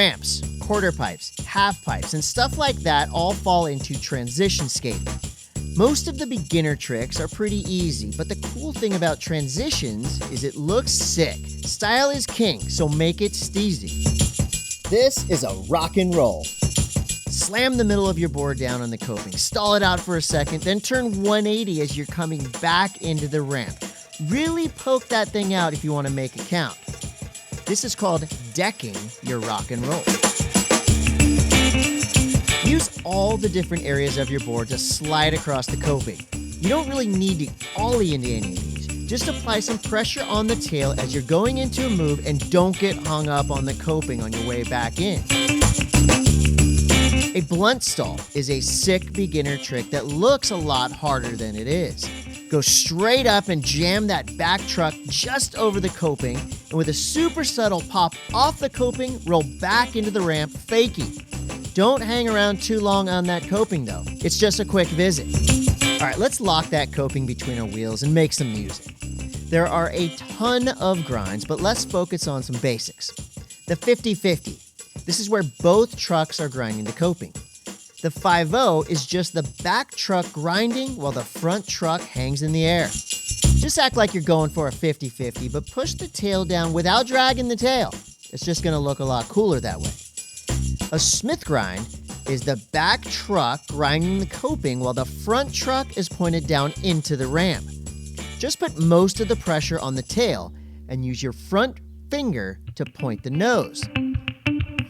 Ramps, quarter pipes, half pipes, and stuff like that all fall into transition skating. Most of the beginner tricks are pretty easy, but the cool thing about transitions is it looks sick. Style is king, so make it steezy. This is a rock and roll. Slam the middle of your board down on the coping, stall it out for a second, then turn 180 as you're coming back into the ramp. Really poke that thing out if you want to make it count. This is called decking your rock and roll. Use all the different areas of your board to slide across the coping. You don't really need to ollie into any of these. Just apply some pressure on the tail as you're going into a move and don't get hung up on the coping on your way back in. A blunt stall is a sick beginner trick that looks a lot harder than it is. Go straight up and jam that back truck just over the coping, and with a super subtle pop off the coping, roll back into the ramp fakie. Don't hang around too long on that coping though. It's just a quick visit. All right, let's lock that coping between our wheels and make some music. There are a ton of grinds, but let's focus on some basics. The 50-50. This is where both trucks are grinding the coping. The 5-0 is just the back truck grinding while the front truck hangs in the air. Just act like you're going for a 50-50, but push the tail down without dragging the tail. It's just going to look a lot cooler that way. A Smith grind is the back truck grinding the coping while the front truck is pointed down into the ramp. Just put most of the pressure on the tail and use your front finger to point the nose.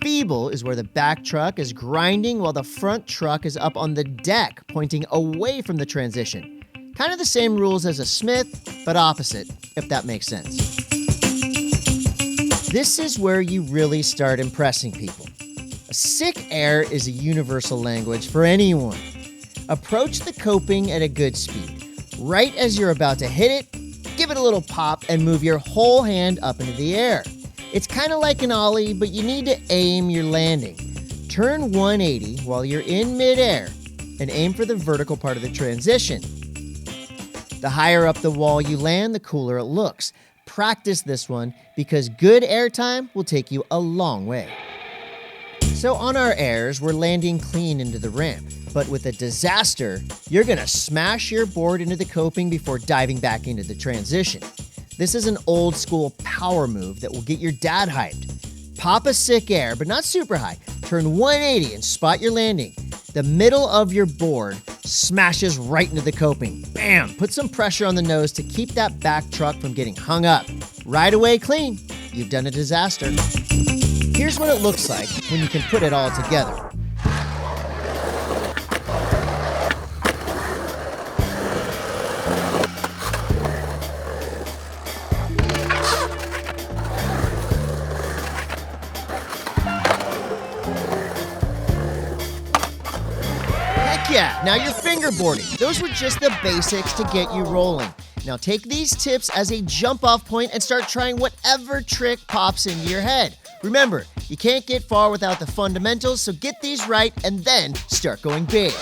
Feeble is where the back truck is grinding while the front truck is up on the deck, pointing away from the transition. Kind of the same rules as a Smith, but opposite, if that makes sense. This is where you really start impressing people. A sick air is a universal language for anyone. Approach the coping at a good speed. Right as you're about to hit it, give it a little pop and move your whole hand up into the air. It's kind of like an ollie, but you need to aim your landing. Turn 180 while you're in midair and aim for the vertical part of the transition. The higher up the wall you land, the cooler it looks. Practice this one because good air time will take you a long way. So on our airs, we're landing clean into the ramp. But with a disaster, you're gonna smash your board into the coping before diving back into the transition. This is an old school power move that will get your dad hyped. Pop a sick air, but not super high. Turn 180 and spot your landing. The middle of your board smashes right into the coping. Bam! Put some pressure on the nose to keep that back truck from getting hung up. Right away clean. You've done a disaster. Here's what it looks like when you can put it all together. Yeah, now you're fingerboarding. Those were just the basics to get you rolling. Now take these tips as a jump-off point and start trying whatever trick pops into your head. Remember, you can't get far without the fundamentals, so get these right and then start going big.